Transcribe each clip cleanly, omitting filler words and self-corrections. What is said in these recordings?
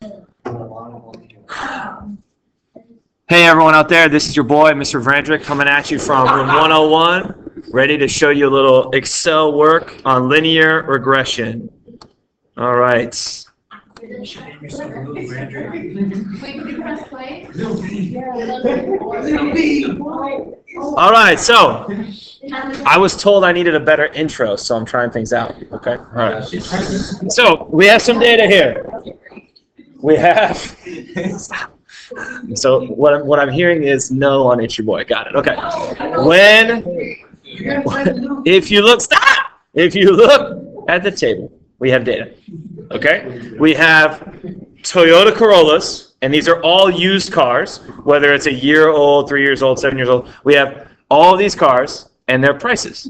Hey everyone out there, this is your boy, Mr. Vrandrick, coming at you from room 101, ready to show you a little Excel work on linear regression. All right. All right, so I was told I needed a better intro, so I'm trying things out. Okay. All right. So we have some data here. We have. So what I'm hearing is no on It's Your Boy. Got it. Okay. If you look at the table, we have data. Okay. We have Toyota Corollas, and these are all used cars, whether it's a year old, 3 years old, 7 years old. We have all of these cars and their prices.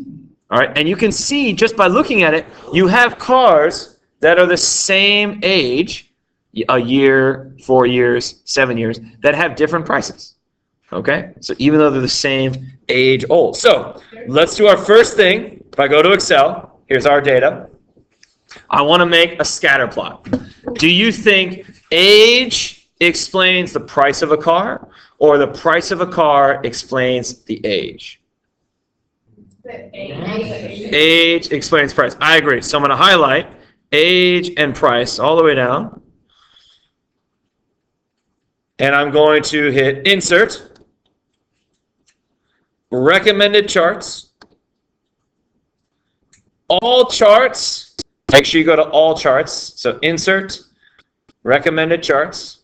All right. And you can see just by looking at it, you have cars that are the same age, a year, 4 years, 7 years, that have different prices. Okay? So even though they're the same age old. So let's do our first thing. If I go to Excel, here's our data. I want to make a scatter plot. Do you think age explains the price of a car, or the price of a car explains the age? Age explains price. I agree. So I'm going to highlight age and price all the way down. And I'm going to hit Insert, Recommended Charts, All Charts. Make sure you go to All Charts. So Insert, Recommended Charts,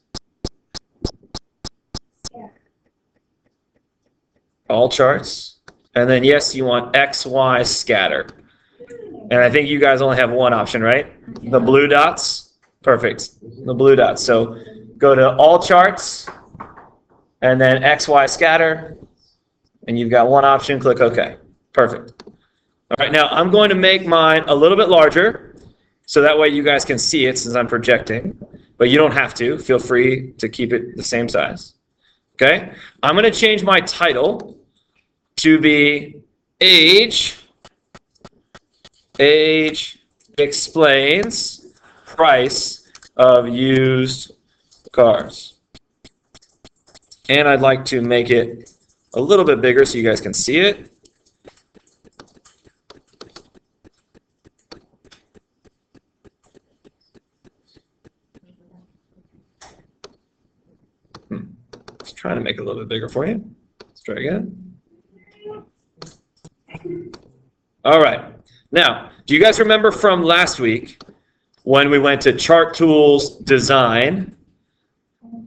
All Charts, and then yes, you want X, Y, Scatter. And I think you guys only have one option, right? The blue dots. Perfect. The blue dots. So go to All Charts, and then X, Y, Scatter, and you've got one option. Click OK. Perfect. All right, now I'm going to make mine a little bit larger, so that way you guys can see it since I'm projecting, but you don't have to. Feel free to keep it the same size. Okay? I'm going to change my title to be Age Explains Price of Used Cars. And I'd like to make it a little bit bigger so you guys can see it. Let's try to make it a little bit bigger for you. Let's try again. All right. Now, do you guys remember from last week when we went to Chart Tools, Design,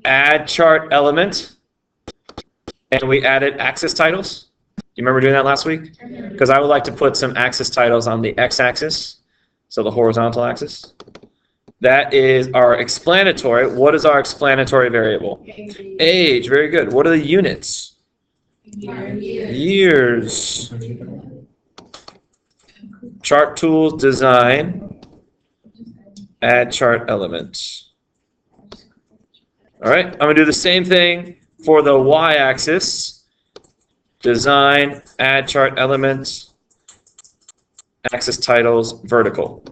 Add Chart Element, and we added axis titles? You remember doing that last week? Because I would like to put some axis titles on the x-axis, so the horizontal axis. That is our explanatory. What is our explanatory variable? Age. Very good. What are the units? Years. Chart Tools, Design, Add Chart Elements. All right, I'm going to do the same thing for the y-axis. Design, Add Chart Elements, Axis Titles, Vertical.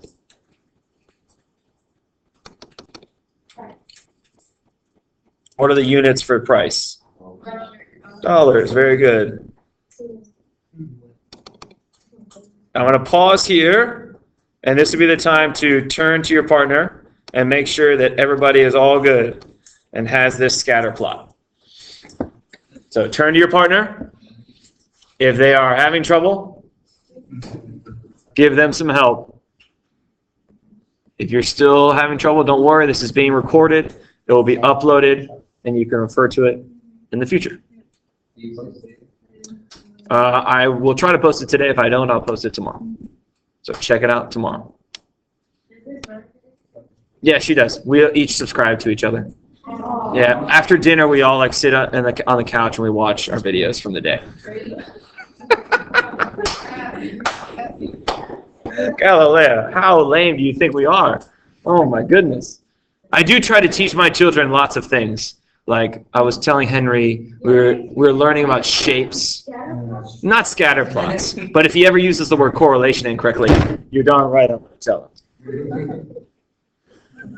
What are the units for price? Dollars. Very good. I'm going to pause here, and this would be the time to turn to your partner and make sure that everybody is all good and has this scatter plot. So turn to your partner. If they are having trouble, give them some help. If you're still having trouble, don't worry. This is being recorded. It will be uploaded, and you can refer to it in the future. I will try to post it today. If I don't, I'll post it tomorrow. So check it out tomorrow. Yeah, she does. We each subscribe to each other. Yeah, after dinner, we all like sit on the couch and we watch our videos from the day. Galileo, how lame do you think we are? Oh my goodness. I do try to teach my children lots of things. Like I was telling Henry, we're learning about shapes, not scatter plots. But if he ever uses the word correlation incorrectly, you're darn right I'm going to tell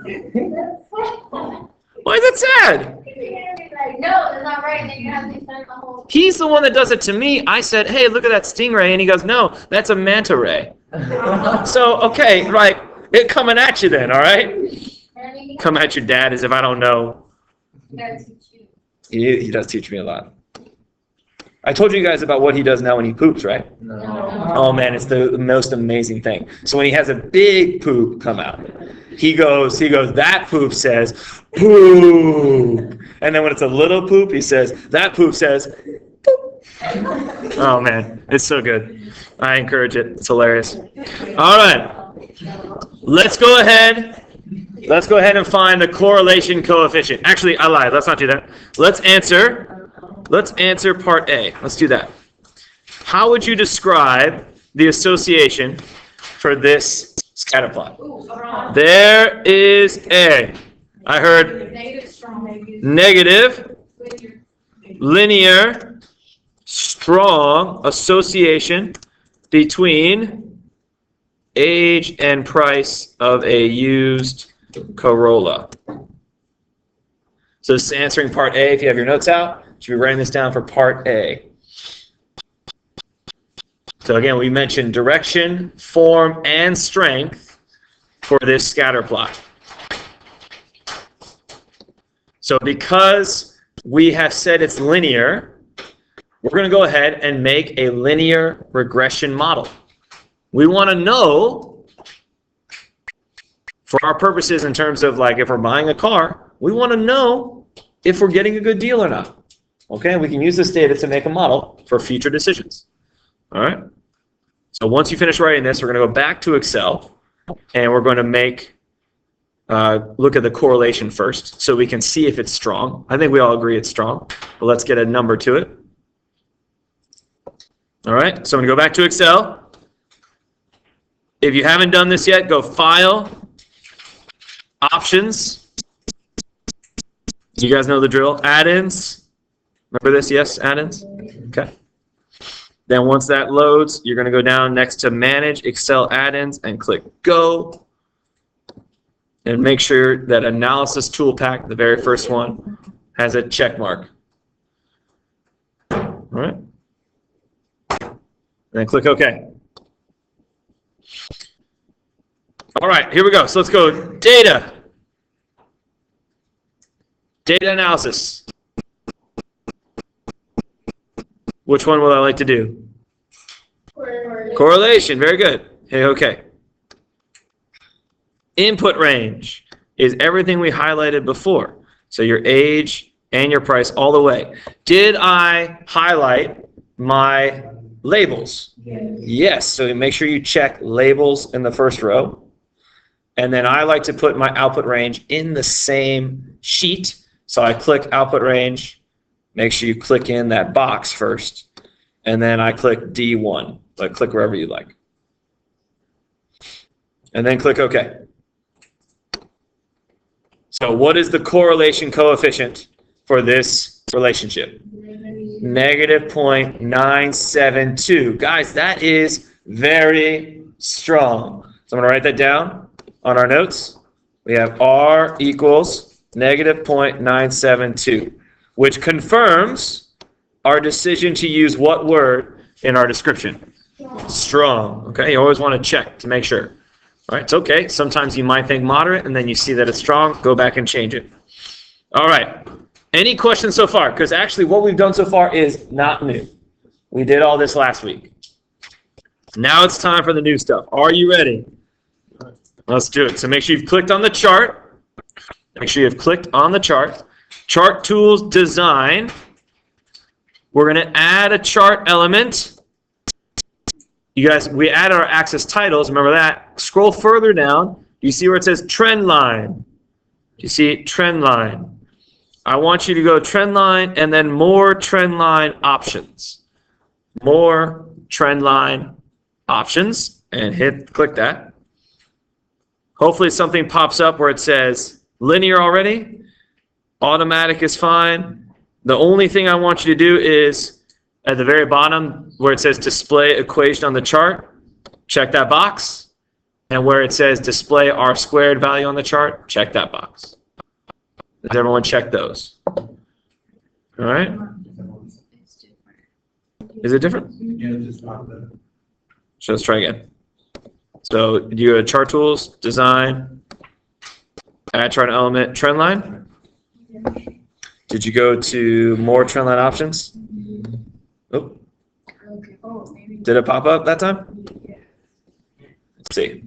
him. Why is that sad? Like, no, that's not right. Then you have to spend the whole. He's the one that does it to me. I said, hey, look at that stingray. And he goes, no, that's a manta ray. So, okay, right. It coming at you then, all right? Come at your dad as if I don't know. He does teach me a lot. I told you guys about what he does now when he poops, right? No. Oh, man, it's the most amazing thing. So when he has a big poop come out, he goes, that poop says, poop. And then when it's a little poop, he says, that poop says, poop. Oh, man, it's so good. I encourage it. It's hilarious. All right. Let's go ahead and find the correlation coefficient. Actually, I lied. Let's not do that. Let's answer part A. Let's do that. How would you describe the association for this scatter plot? There is a, I heard negative, linear, strong association between age and price of a used Corolla. So this is answering part A. If you have your notes out, you should be writing this down for part A. So again, we mentioned direction, form, and strength for this scatter plot. So because we have said it's linear, we're going to go ahead and make a linear regression model. We want to know, for our purposes in terms of like if we're buying a car, we want to know if we're getting a good deal or not. Okay, we can use this data to make a model for future decisions. All right. So once you finish writing this, we're going to go back to Excel, and we're going to make look at the correlation first, so we can see if it's strong. I think we all agree it's strong, but let's get a number to it. All right. So I'm going to go back to Excel. If you haven't done this yet, go File, Options. You guys know the drill. Add-ins. Remember this? Yes, add-ins? Okay. Then once that loads, you're going to go down next to Manage Excel Add-ins and click Go. And make sure that Analysis Tool Pack, the very first one, has a check mark. All right. And then click OK. All right, here we go. So let's go Data. Data analysis. Which one would I like to do? Correlation. Very good. Hey, okay. Input range is everything we highlighted before. So your age and your price all the way. Did I highlight my labels? Yes. So make sure you check labels in the first row. And then I like to put my output range in the same sheet. So I click output range. Make sure you click in that box first. And then I click D1. But click wherever you like. And then click OK. So what is the correlation coefficient for this relationship? Negative 0.972. Guys, that is very strong. So I'm going to write that down on our notes. We have R equals negative 0.972, which confirms our decision to use what word in our description? Strong. Okay, you always want to check to make sure. All right, it's okay. Sometimes you might think moderate, and then you see that it's strong. Go back and change it. All right. Any questions so far? Because actually what we've done so far is not new. We did all this last week. Now it's time for the new stuff. Are you ready? Let's do it. So make sure you've clicked on the chart. Make sure you've clicked on the chart. Chart Tools Design. We're going to add a chart element. You guys, we added our axis titles. Remember that. Scroll further down. Do you see where it says trend line? Do you see trend line? I want you to go trend line and then more trend line options. More trend line options. And click that. Hopefully something pops up where it says linear already. Automatic is fine. The only thing I want you to do is at the very bottom where it says display equation on the chart, check that box. And where it says display R squared value on the chart, check that box. Does everyone check those? All right. Is it different? So let's try again. So do you go to Chart Tools, Design, Add Chart Element, Trend Line? Did you go to More Trend Line Options? Oh. Did it pop up that time? Let's see.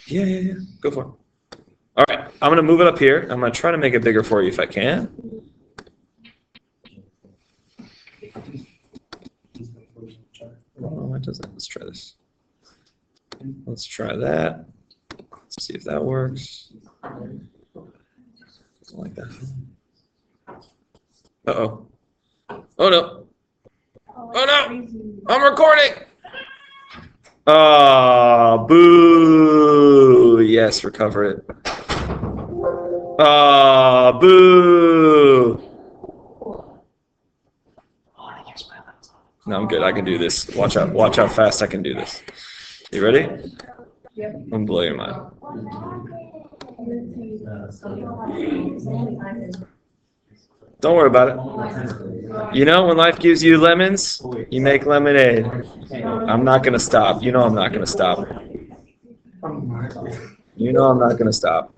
Yeah. Go for it. All right. I'm going to move it up here. I'm going to try to make it bigger for you if I can. Oh, why does that? Let's try this. Let's try that. Let's see if that works. Something like that. Uh-oh. Oh, no. Oh, no. I'm recording. Oh, boo. Yes, recover it. Oh, boo. No, I'm good. I can do this. Watch out. Watch how fast I can do this. You ready? I'm gonna blow your mind. Don't worry about it. You know, when life gives you lemons, you make lemonade. I'm not gonna stop. You know I'm not gonna stop. You know I'm not gonna stop.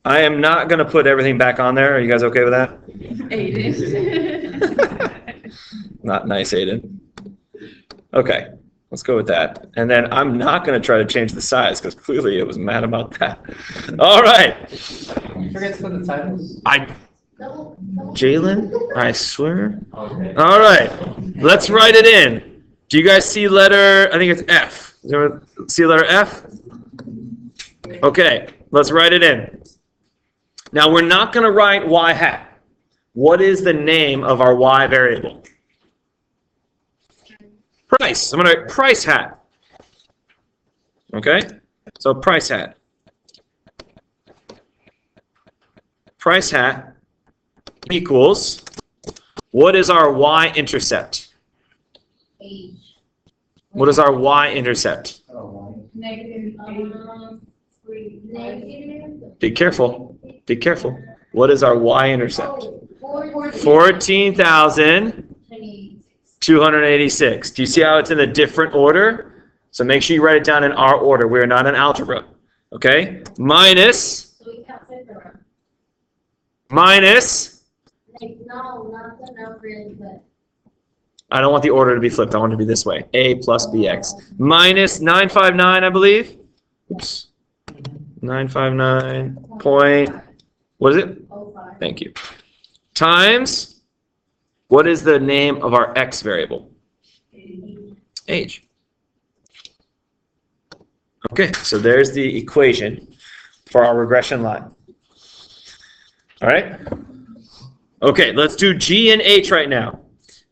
I am not gonna put everything back on there. Are you guys okay with that? Aiden. Not nice, Aiden. Okay, let's go with that. And then I'm not going to try to change the size because clearly it was mad about that. All right. Forget to put the titles. Jalen, I swear. All right, let's write it in. Do you guys see letter, I think it's F. Does anyone see letter F? Okay, let's write it in. Now we're not going to write Y hat. What is the name of our Y variable? Price. I'm going to write price hat. Okay? So price hat. Price hat equals, what is our Y-intercept? Age. What is our Y-intercept? Negative. Negative. Be careful. Be careful. What is our Y-intercept? 14,286. Do you see how it's in a different order? So make sure you write it down in our order. We are not in algebra. Okay? Minus. So we can't fit the round. Minus. Like, no, not the number, but. I don't want the order to be flipped. I want it to be this way. A plus BX. Minus 959, I believe. Oops. 959 point. What is it? 05. Thank you. Times. What is the name of our X variable? Age. Okay, so there's the equation for our regression line. All right? Okay, let's do G and H right now.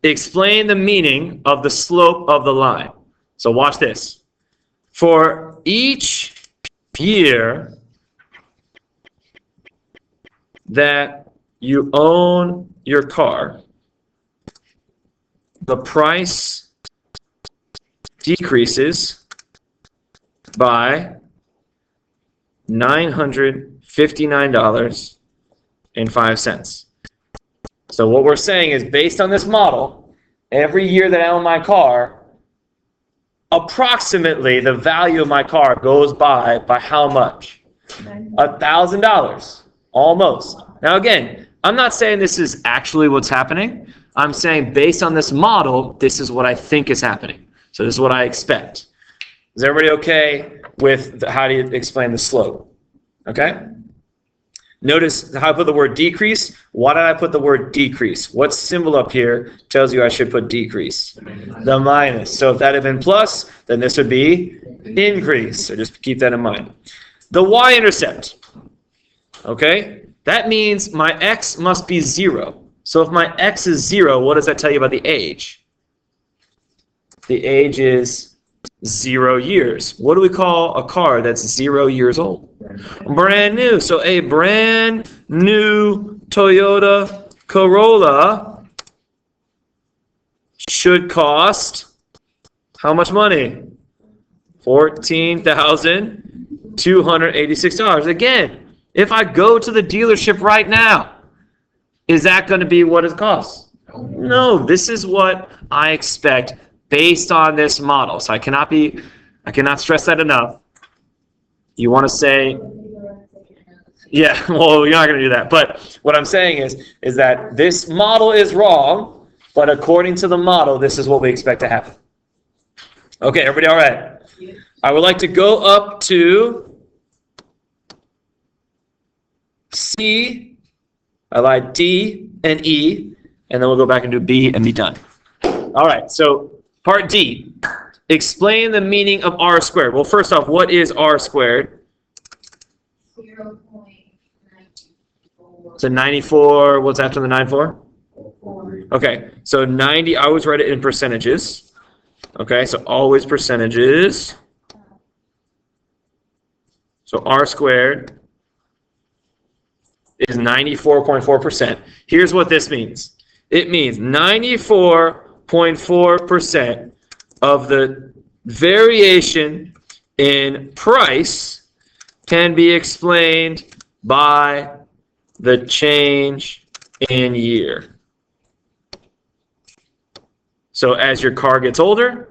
Explain the meaning of the slope of the line. So watch this. For each year that you own your car, the price decreases by $959.05. So what we're saying is, based on this model, every year that I own my car, approximately the value of my car goes by how much? $1,000, almost. Now again, I'm not saying this is actually what's happening. I'm saying based on this model, this is what I think is happening. So this is what I expect. Is everybody okay with how do you explain the slope? Okay? Notice how I put the word decrease. Why did I put the word decrease? What symbol up here tells you I should put decrease? The minus. So if that had been plus, then this would be increase. So just keep that in mind. The Y-intercept. Okay? That means my X must be 0. So if my X is 0, what does that tell you about the age? The age is 0 years. What do we call a car that's 0 years old? Brand new. So a brand new Toyota Corolla should cost how much money? $14,286. Again, if I go to the dealership right now, is that going to be what it costs? No, this is what I expect based on this model. So I cannot stress that enough. You want to say, yeah, well, you're not going to do that. But what I'm saying is that this model is wrong, but according to the model, this is what we expect to happen. Okay, everybody all right? I would like to go up to C, I lied, D and E, and then we'll go back and do B and be done. All right, so part D. Explain the meaning of R squared. Well, first off, what is R squared? 0.94. So 94, what's after the 94? Okay, so 90, I always write it in percentages. Okay, so always percentages. So R squared is 94.4%. Here's what this means. It means 94.4% of the variation in price can be explained by the change in year. So as your car gets older,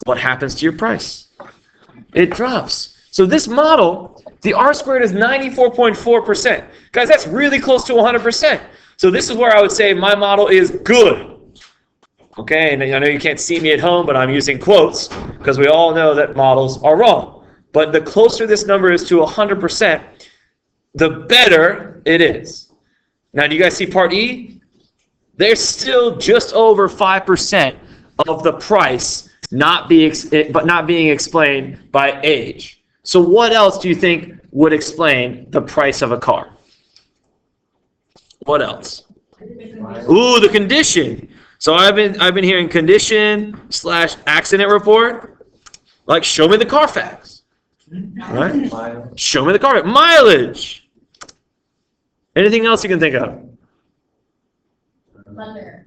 what happens to your price? It drops. So this model, the R squared is 94.4%. Guys, that's really close to 100%. So this is where I would say my model is good. Okay, and I know you can't see me at home, but I'm using quotes because we all know that models are wrong. But the closer this number is to 100%, the better it is. Now, do you guys see part E? There's still just over 5% of the price not being explained by age. So what else do you think would explain the price of a car? What else? Ooh, the condition. So I've been hearing condition/accident report. Like, show me the Carfax. Right? Show me the car. Mileage. Anything else you can think of? Leather.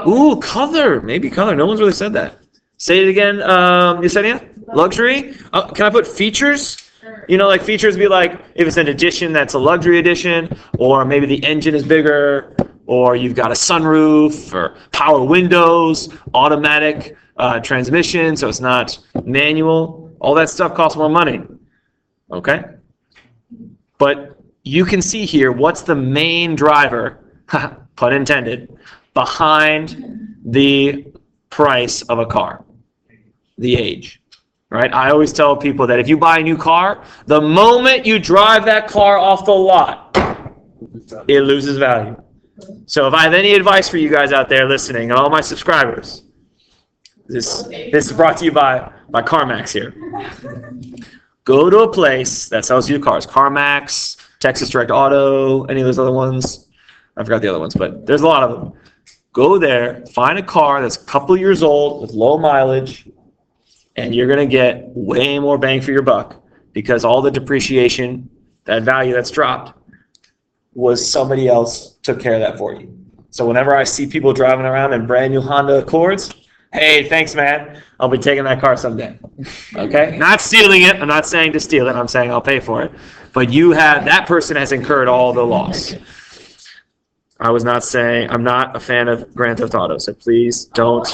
Ooh, color. Maybe color. No one's really said that. Say it again, Yesenia. Luxury. Can I put features? Sure. You know, like features be like, if it's an edition, that's a luxury edition, or maybe the engine is bigger, or you've got a sunroof, or power windows, automatic transmission, so it's not manual. All that stuff costs more money. Okay? But you can see here, what's the main driver, pun intended, behind the price of a car? The age. Right? I always tell people that if you buy a new car, the moment you drive that car off the lot, it loses value. So if I have any advice for you guys out there listening, and all my subscribers, this is brought to you by CarMax here. Go to a place that sells you cars. CarMax, Texas Direct Auto, any of those other ones. I forgot the other ones, but there's a lot of them. Go there, find a car that's a couple years old with low mileage, and you're going to get way more bang for your buck because all the depreciation, that value that's dropped, was somebody else took care of that for you. So whenever I see people driving around in brand new Honda Accords, hey, thanks, man. I'll be taking that car someday. Okay? Not stealing it. I'm not saying to steal it. I'm saying I'll pay for it. But that person has incurred all the loss. I was not saying, I'm not a fan of Grand Theft Auto, so please don't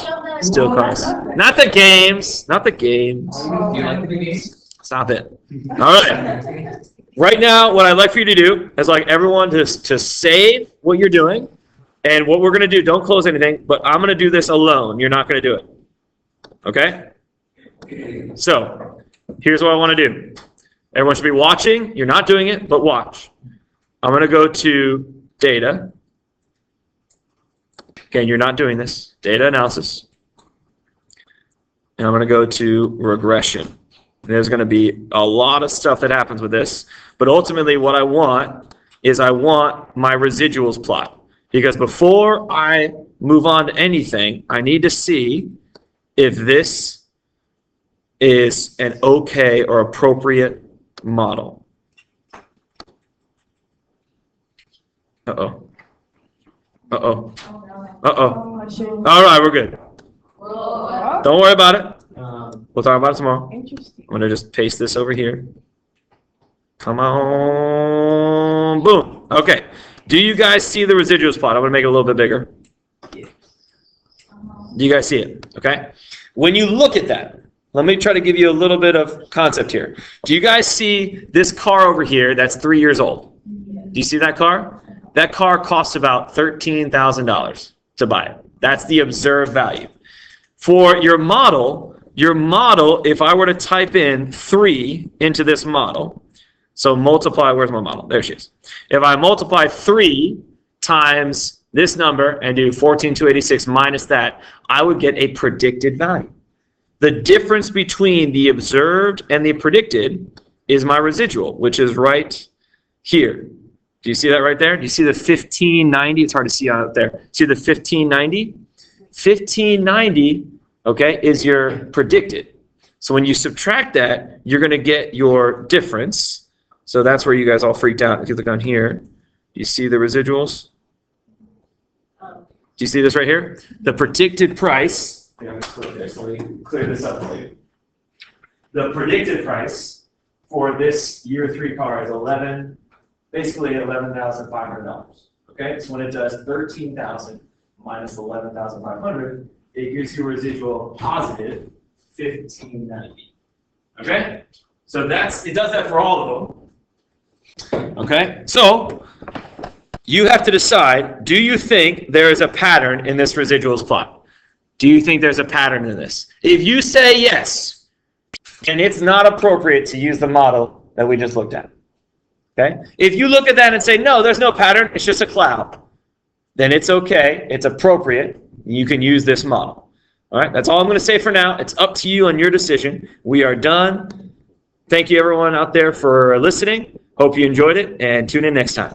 steal cars. Not the games. Not the games. You like the games? Stop it. All right. Right now, what I'd like for you to do is like everyone to save what you're doing. And what we're going to do, don't close anything, but I'm going to do this alone. You're not going to do it. Okay? So, here's what I want to do. Everyone should be watching. You're not doing it, but watch. I'm going to go to data. Again, you're not doing this. Data analysis. And I'm going to go to regression. There's going to be a lot of stuff that happens with this. But ultimately, what I want is I want my residuals plot. Because before I move on to anything, I need to see if this is an okay or appropriate model? Uh-oh. Uh-oh. Uh-oh. All right, we're good. Don't worry about it. We'll talk about it tomorrow. Interesting. I'm going to just paste this over here. Come on. Boom. Okay. Do you guys see the residuals plot? I'm going to make it a little bit bigger. Do you guys see it? Okay. When you look at that, let me try to give you a little bit of concept here. Do you guys see this car over here that's 3 years old? Do you see that car? That car costs about $13,000 to buy it. That's the observed value. For your model, if I were to type in 3 into this model, so multiply, where's my model? There she is. If I multiply 3 times this number and do 14,286 minus that, I would get a predicted value. The difference between the observed and the predicted is my residual, which is right here. Do you see that right there? Do you see the 1590? It's hard to see out there. See the 1590? 1590, okay, is your predicted. So when you subtract that, you're going to get your difference. So that's where you guys all freaked out. If you look on here, do you see the residuals? Do you see this right here? The predicted price. Yeah, let's click this. Let me clear this up for you. The predicted price for this year 3 car is basically $11,500. Okay, so when it does 13,000 minus 11,500, it gives you a residual positive 1590. Okay, so it does that for all of them. Okay, so you have to decide: do you think there is a pattern in this residuals plot? Do you think there's a pattern in this? If you say yes, and it's not appropriate to use the model that we just looked at. Okay? If you look at that and say, no, there's no pattern, it's just a cloud, then it's okay, it's appropriate, you can use this model. All right, that's all I'm going to say for now. It's up to you on your decision. We are done. Thank you, everyone out there, for listening. Hope you enjoyed it, and tune in next time.